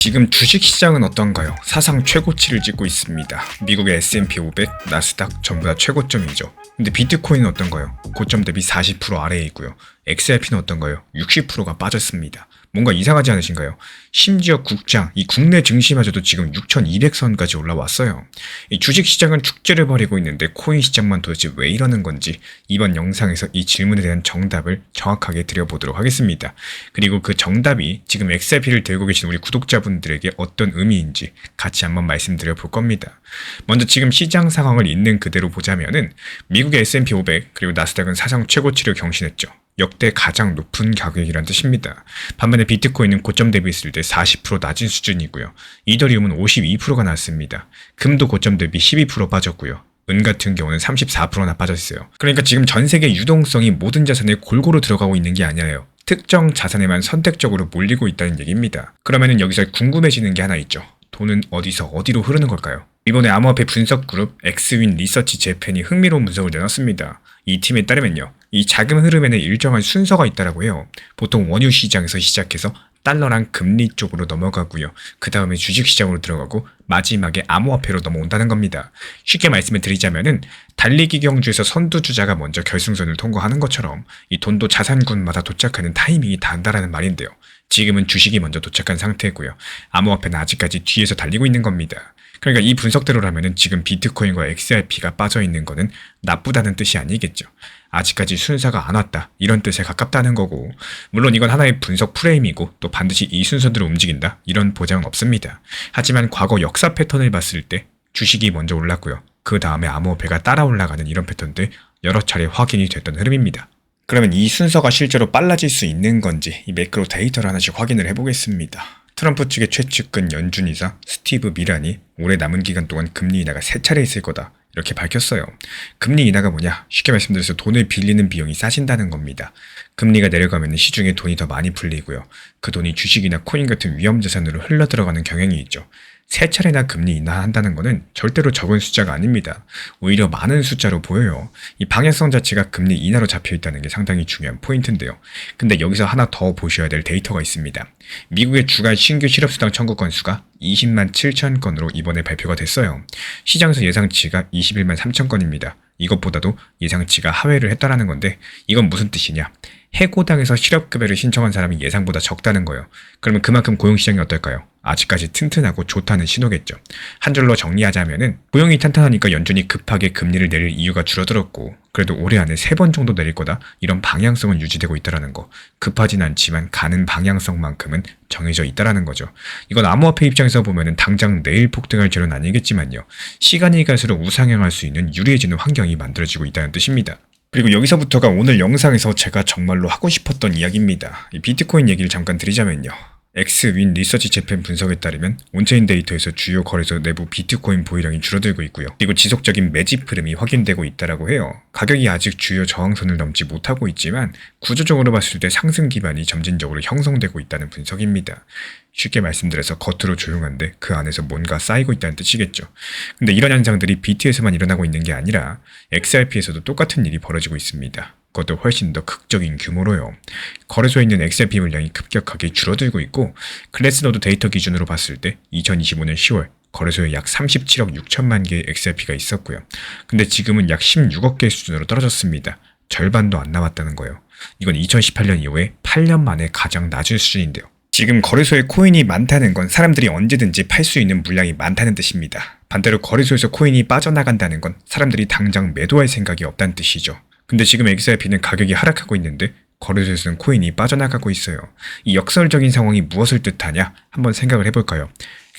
지금 주식시장은 어떤가요? 사상 최고치를 찍고 있습니다. 미국의 S&P 500, 나스닥 전부 다 최고점이죠. 근데 비트코인은 어떤가요? 고점 대비 40% 아래에 있고요. XRP는 어떤가요? 60%가 빠졌습니다. 뭔가 이상하지 않으신가요? 심지어 국장, 이 국내 증시마저도 지금 6,200선까지 올라왔어요. 이 주식시장은 축제를 벌이고 있는데 코인 시장만 도대체 왜 이러는 건지 이번 영상에서 이 질문에 대한 정답을 정확하게 드려보도록 하겠습니다. 그리고 그 정답이 지금 XRP를 들고 계신 우리 구독자분들에게 어떤 의미인지 같이 한번 말씀드려 볼 겁니다. 먼저 지금 시장 상황을 있는 그대로 보자면은 미국의 S&P 500 그리고 나스닥은 사상 최고치를 경신했죠. 역대 가장 높은 가격이란 뜻입니다. 반면에 비트코인은 고점 대비했을 때 40% 낮은 수준이고요. 이더리움은 52%가 났습니다. 금도 고점 대비 12% 빠졌고요. 은 같은 경우는 34%나 빠졌어요. 그러니까 지금 전 세계 유동성이 모든 자산에 골고루 들어가고 있는 게 아니라요. 특정 자산에만 선택적으로 몰리고 있다는 얘기입니다. 그러면은 여기서 궁금해지는 게 하나 있죠. 돈은 어디서 어디로 흐르는 걸까요? 이번에 암호화폐 분석 그룹 엑스윈 리서치 재팬이 흥미로운 분석을 내놨습니다. 이 팀에 따르면요. 이 자금 흐름에는 일정한 순서가 있다라고 해요. 보통 원유 시장에서 시작해서 달러랑 금리 쪽으로 넘어가고요. 그 다음에 주식 시장으로 들어가고 마지막에 암호화폐로 넘어온다는 겁니다. 쉽게 말씀을 드리자면은 달리기 경주에서 선두주자가 먼저 결승선을 통과하는 것처럼 이 돈도 자산군마다 도착하는 타이밍이 다르다는 말인데요. 지금은 주식이 먼저 도착한 상태고요. 암호화폐는 아직까지 뒤에서 달리고 있는 겁니다. 그러니까 이 분석대로라면은 지금 비트코인과 XRP가 빠져있는 거는 나쁘다는 뜻이 아니겠죠. 아직까지 순서가 안 왔다 이런 뜻에 가깝다는 거고, 물론 이건 하나의 분석 프레임이고 또 반드시 이 순서대로 움직인다 이런 보장은 없습니다. 하지만 과거 역사 패턴을 봤을 때 주식이 먼저 올랐고요. 그 다음에 암호화폐가 따라 올라가는 이런 패턴들 여러 차례 확인이 됐던 흐름입니다. 그러면 이 순서가 실제로 빨라질 수 있는 건지 이 매크로 데이터를 하나씩 확인을 해보겠습니다. 트럼프 측의 최측근 연준이사 스티브 미란이 올해 남은 기간 동안 금리 인하가 3차례 있을 거다 이렇게 밝혔어요. 금리 인하가 뭐냐? 쉽게 말씀드려서 돈을 빌리는 비용이 싸진다는 겁니다. 금리가 내려가면 시중에 돈이 더 많이 풀리고요. 그 돈이 주식이나 코인 같은 위험자산으로 흘러들어가는 경향이 있죠. 3차례나 금리 인하한다는 것은 절대로 적은 숫자가 아닙니다. 오히려 많은 숫자로 보여요. 이 방향성 자체가 금리 인하로 잡혀있다는 게 상당히 중요한 포인트인데요. 근데 여기서 하나 더 보셔야 될 데이터가 있습니다. 미국의 주간 신규 실업수당 청구 건수가 20만 7천 건으로 이번에 발표가 됐어요. 시장에서 예상치가 21만 3천 건입니다. 이것보다도 예상치가 하회를 했다라는 건데 이건 무슨 뜻이냐? 해고당해서 실업급여를 신청한 사람이 예상보다 적다는 거예요. 그러면 그만큼 고용시장이 어떨까요? 아직까지 튼튼하고 좋다는 신호겠죠. 한 줄로 정리하자면은 고용이 탄탄하니까 연준이 급하게 금리를 내릴 이유가 줄어들었고, 그래도 올해 안에 3번 정도 내릴 거다 이런 방향성은 유지되고 있다라는 거. 급하진 않지만 가는 방향성만큼은 정해져 있다라는 거죠. 이건 암호화폐 입장에서 보면은 당장 내일 폭등할 재료는 아니겠지만요. 시간이 갈수록 우상향할 수 있는 유리해지는 환경이 만들어지고 있다는 뜻입니다. 그리고 여기서부터가 오늘 영상에서 제가 정말로 하고 싶었던 이야기입니다. 이 비트코인 얘기를 잠깐 드리자면요. 엑스윈 리서치 재팬 분석에 따르면 온체인 데이터에서 주요 거래소 내부 비트코인 보유량이 줄어들고 있고요. 그리고 지속적인 매집 흐름이 확인되고 있다라고 해요. 가격이 아직 주요 저항선을 넘지 못하고 있지만 구조적으로 봤을 때 상승 기반이 점진적으로 형성되고 있다는 분석입니다. 쉽게 말씀드려서 겉으로 조용한데 그 안에서 뭔가 쌓이고 있다는 뜻이겠죠. 근데 이런 현상들이 BT에서만 일어나고 있는 게 아니라 XRP에서도 똑같은 일이 벌어지고 있습니다. 그것도 훨씬 더 극적인 규모로요. 거래소에 있는 XRP 물량이 급격하게 줄어들고 있고, 글래스노드 데이터 기준으로 봤을 때 2025년 10월 거래소에 약 37억 6천만 개의 XRP가 있었고요. 근데 지금은 약 16억 개 수준으로 떨어졌습니다. 절반도 안 남았다는 거예요. 이건 2018년 이후에 8년 만에 가장 낮은 수준인데요. 지금 거래소에 코인이 많다는 건 사람들이 언제든지 팔 수 있는 물량이 많다는 뜻입니다. 반대로 거래소에서 코인이 빠져나간다는 건 사람들이 당장 매도할 생각이 없다는 뜻이죠. 근데 지금 XRP는 가격이 하락하고 있는데 거래소에서는 코인이 빠져나가고 있어요. 이 역설적인 상황이 무엇을 뜻하냐? 한번 생각을 해볼까요?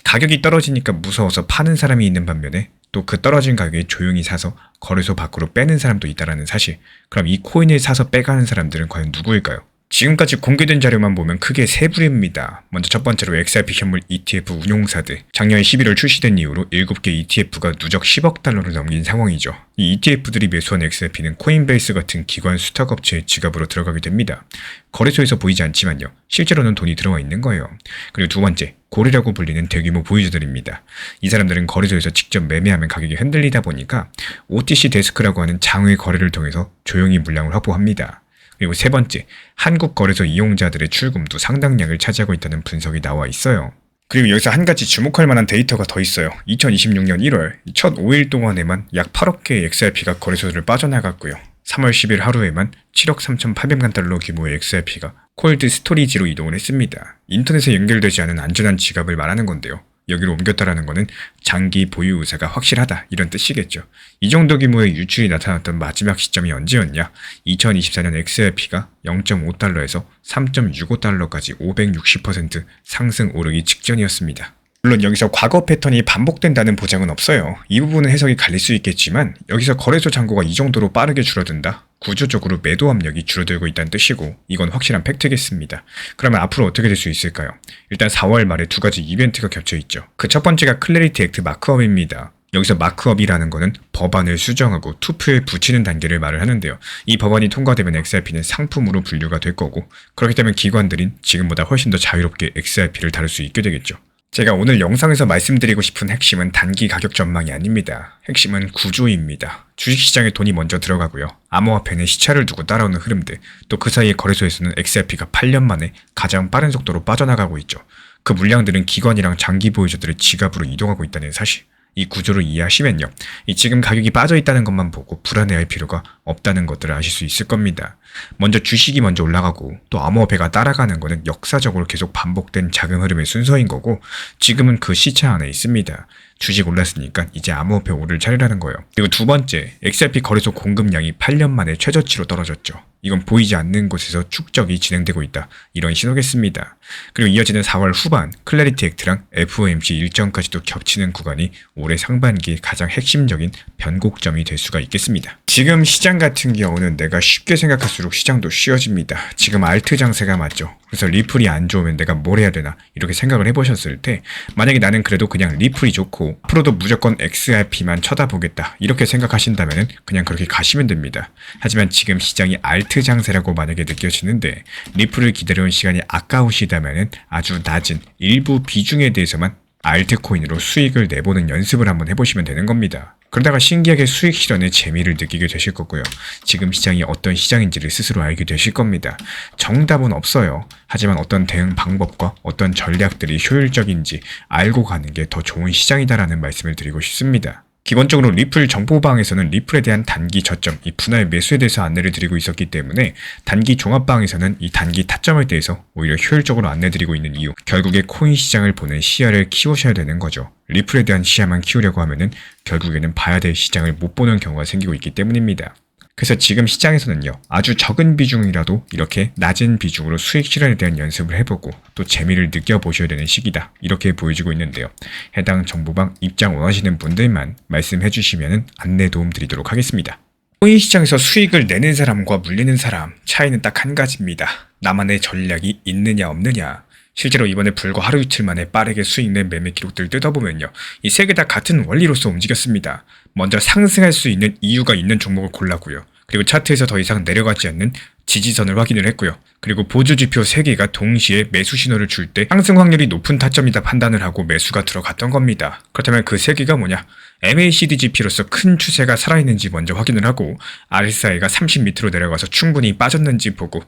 가격이 떨어지니까 무서워서 파는 사람이 있는 반면에 또 그 떨어진 가격에 조용히 사서 거래소 밖으로 빼는 사람도 있다는 사실. 그럼 이 코인을 사서 빼가는 사람들은 과연 누구일까요? 지금까지 공개된 자료만 보면 크게 3부류입니다. 먼저 첫 번째로 XRP 현물 ETF 운용사들. 작년 11월 출시된 이후로 7개 ETF가 누적 10억 달러를 넘긴 상황이죠. 이 ETF들이 매수한 XRP는 코인베이스 같은 기관 수탁업체의 지갑으로 들어가게 됩니다. 거래소에서 보이지 않지만요. 실제로는 돈이 들어와 있는 거예요. 그리고 두 번째, 고래라고 불리는 대규모 보유자들입니다. 이 사람들은 거래소에서 직접 매매하면 가격이 흔들리다 보니까 OTC 데스크라고 하는 장외 거래를 통해서 조용히 물량을 확보합니다. 그리고 세 번째, 한국 거래소 이용자들의 출금도 상당량을 차지하고 있다는 분석이 나와 있어요. 그리고 여기서 한 가지 주목할 만한 데이터가 더 있어요. 2026년 1월 첫 5일 동안에만 약 8억 개의 XRP가 거래소를 빠져나갔고요. 3월 10일 하루에만 7억 3,800만 달러 규모의 XRP가 콜드 스토리지로 이동을 했습니다. 인터넷에 연결되지 않은 안전한 지갑을 말하는 건데요. 여기로 옮겼다라는 것은 장기 보유 의사가 확실하다 이런 뜻이겠죠. 이 정도 규모의 유출이 나타났던 마지막 시점이 언제였냐? 2024년 XRP가 0.5달러에서 3.65달러까지 560% 상승 오르기 직전이었습니다. 물론 여기서 과거 패턴이 반복된다는 보장은 없어요. 이 부분은 해석이 갈릴 수 있겠지만 여기서 거래소 잔고가 이 정도로 빠르게 줄어든다? 구조적으로 매도 압력이 줄어들고 있다는 뜻이고 이건 확실한 팩트겠습니다. 그러면 앞으로 어떻게 될 수 있을까요? 일단 4월 말에 두 가지 이벤트가 겹쳐 있죠. 그 첫 번째가 클래리티 액트 마크업입니다. 여기서 마크업이라는 것은 법안을 수정하고 투표에 붙이는 단계를 말을 하는데요. 이 법안이 통과되면 XRP는 상품으로 분류가 될 거고 그렇기 때문에 기관들인 지금보다 훨씬 더 자유롭게 XRP를 다룰 수 있게 되겠죠. 제가 오늘 영상에서 말씀드리고 싶은 핵심은 단기 가격 전망이 아닙니다. 핵심은 구조입니다. 주식시장에 돈이 먼저 들어가고요. 암호화폐는 시차를 두고 따라오는 흐름들, 또 그 사이에 거래소에서는 XRP가 8년 만에 가장 빠른 속도로 빠져나가고 있죠. 그 물량들은 기관이랑 장기 보유자들의 지갑으로 이동하고 있다는 사실. 이 구조를 이해하시면요. 이 지금 가격이 빠져있다는 것만 보고 불안해할 필요가 없다는 것들을 아실 수 있을 겁니다. 먼저 주식이 먼저 올라가고 또 암호화폐가 따라가는 것은 역사적으로 계속 반복된 자금 흐름의 순서인 거고 지금은 그 시차 안에 있습니다. 주식 올랐으니까 이제 암호화폐 오를 차례라는 거예요. 그리고 두 번째, XRP 거래소 공급량이 8년 만에 최저치로 떨어졌죠. 이건 보이지 않는 곳에서 축적이 진행되고 있다. 이런 신호겠습니다. 그리고 이어지는 4월 후반 클래리티 액트랑 FOMC 일정까지도 겹치는 구간이 올해 상반기의 가장 핵심적인 변곡점이 될 수가 있겠습니다. 지금 시장 같은 경우는 내가 쉽게 생각할수록 시장도 쉬워집니다. 지금 알트 장세가 맞죠. 그래서 리플이 안 좋으면 내가 뭘 해야 되나 이렇게 생각을 해보셨을 때 만약에 나는 그래도 그냥 리플이 좋고 앞으로도 무조건 XRP만 쳐다보겠다 이렇게 생각하신다면 그냥 그렇게 가시면 됩니다. 하지만 지금 시장이 알트 장세라고 만약에 느껴지는데 리플을 기다려온 시간이 아까우시다면 아주 낮은 일부 비중에 대해서만 알트코인으로 수익을 내보는 연습을 한번 해보시면 되는 겁니다. 그러다가 신기하게 수익 실현의 재미를 느끼게 되실 거고요. 지금 시장이 어떤 시장인지를 스스로 알게 되실 겁니다. 정답은 없어요. 하지만 어떤 대응 방법과 어떤 전략들이 효율적인지 알고 가는 게 더 좋은 시장이다라는 말씀을 드리고 싶습니다. 기본적으로 리플 정보방에서는 리플에 대한 단기 저점, 이 분할 매수에 대해서 안내를 드리고 있었기 때문에 단기 종합방에서는 이 단기 타점에 대해서 오히려 효율적으로 안내드리고 있는 이유, 결국에 코인 시장을 보는 시야를 키우셔야 되는 거죠. 리플에 대한 시야만 키우려고 하면은 결국에는 봐야 될 시장을 못 보는 경우가 생기고 있기 때문입니다. 그래서 지금 시장에서는요, 아주 적은 비중이라도 이렇게 낮은 비중으로 수익 실현에 대한 연습을 해보고 또 재미를 느껴보셔야 되는 시기다. 이렇게 보여지고 있는데요. 해당 정보방 입장 원하시는 분들만 말씀해 주시면 안내 도움 드리도록 하겠습니다. 코인 시장에서 수익을 내는 사람과 물리는 사람, 차이는 딱 한 가지입니다. 나만의 전략이 있느냐 없느냐. 실제로 이번에 불과 하루 이틀 만에 빠르게 수익 낸 매매 기록들을 뜯어보면요. 이 세 개 다 같은 원리로서 움직였습니다. 먼저 상승할 수 있는 이유가 있는 종목을 골랐고요. 그리고 차트에서 더 이상 내려가지 않는 지지선을 확인을 했고요. 그리고 보조지표 3개가 동시에 매수 신호를 줄 때 상승 확률이 높은 타점이다 판단을 하고 매수가 들어갔던 겁니다. 그렇다면 그 3개가 뭐냐? MACD 지표로서 큰 추세가 살아있는지 먼저 확인을 하고 RSI가 30 밑으로 내려가서 충분히 빠졌는지 보고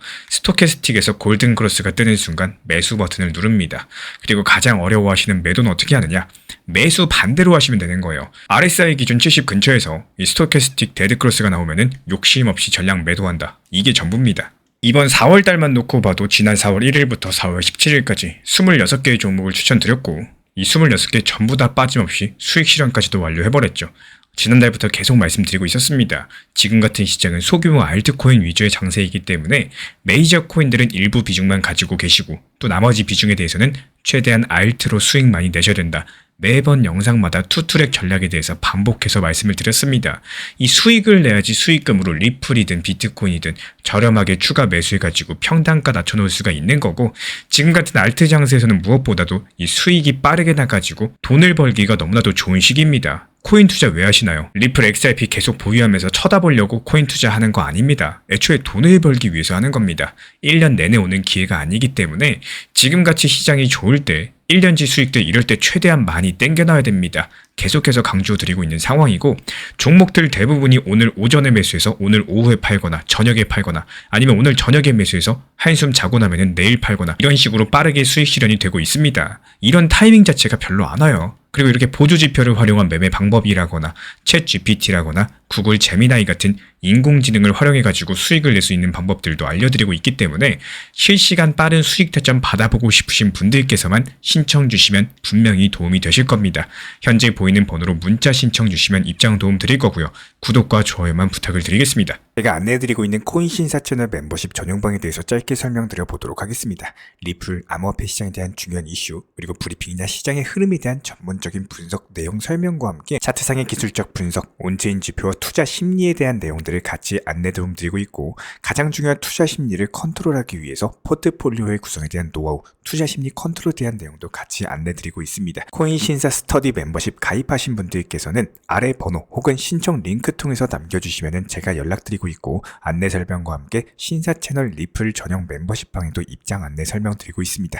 스토캐스틱에서 골든 크로스가 뜨는 순간 매수 버튼을 누릅니다. 그리고 가장 어려워하시는 매도는 어떻게 하느냐? 매수 반대로 하시면 되는 거예요. RSI 기준 70 근처에서 이 스토캐스틱 데드 크로스가 나오면은 욕심 없이 전량 매도한다. 이게 전부입니다. 이번 4월달만 놓고 봐도 지난 4월 1일부터 4월 17일까지 26개의 종목을 추천드렸고 이 26개 전부 다 빠짐없이 수익 실현까지도 완료해버렸죠. 지난달부터 계속 말씀드리고 있었습니다. 지금 같은 시장은 소규모 알트코인 위주의 장세이기 때문에 메이저 코인들은 일부 비중만 가지고 계시고 또 나머지 비중에 대해서는 최대한 알트로 수익 많이 내셔야 된다. 매번 영상마다 투트랙 전략에 대해서 반복해서 말씀을 드렸습니다. 이 수익을 내야지 수익금으로 리플이든 비트코인이든 저렴하게 추가 매수해가지고 평단가 낮춰놓을 수가 있는 거고 지금 같은 알트 장세에서는 무엇보다도 이 수익이 빠르게 나가지고 돈을 벌기가 너무나도 좋은 시기입니다. 코인 투자 왜 하시나요? 리플 XRP 계속 보유하면서 쳐다보려고 코인 투자하는 거 아닙니다. 애초에 돈을 벌기 위해서 하는 겁니다. 1년 내내 오는 기회가 아니기 때문에 지금같이 시장이 좋을 때 1년치 수익들 이럴 때 최대한 많이 땡겨놔야 됩니다. 계속해서 강조드리고 있는 상황이고 종목들 대부분이 오늘 오전에 매수해서 오늘 오후에 팔거나 저녁에 팔거나 아니면 오늘 저녁에 매수해서 한숨 자고 나면은 내일 팔거나 이런 식으로 빠르게 수익 실현이 되고 있습니다. 이런 타이밍 자체가 별로 안 와요. 그리고 이렇게 보조 지표를 활용한 매매 방법이라거나 챗 GPT라거나 구글 제미나이 같은 인공지능을 활용해가지고 수익을 낼 수 있는 방법들도 알려드리고 있기 때문에 실시간 빠른 수익 타점 받아보고 싶으신 분들께서만 신청 주시면 분명히 도움이 되실 겁니다. 현재 보이는 번호로 문자 신청 주시면 입장 도움 드릴 거고요. 구독과 좋아요만 부탁을 드리겠습니다. 제가 안내해드리고 있는 코인신사 채널 멤버십 전용방에 대해서 짧게 설명드려 보도록 하겠습니다. 리플, 암호화폐 시장에 대한 중요한 이슈, 그리고 브리핑이나 시장의 흐름에 대한 전문적인 분석 내용 설명과 함께 차트상의 기술적 분석, 온체인 지표와 투자 심리에 대한 내용들을 같이 안내 도움 드리고 있고 가장 중요한 투자 심리를 컨트롤하기 위해서 포트폴리오의 구성에 대한 노하우, 투자 심리 컨트롤에 대한 내용도 같이 안내 드리고 있습니다. 코인신사 스터디 멤버십 가입하신 분들께서는 아래 번호 혹은 신청 링크 통해서 남겨주시면 제가 연락드리고 있고 안내 설명과 함께 신사 채널 리플 전용 멤버십 방에도 입장 안내 설명드리고 있습니다.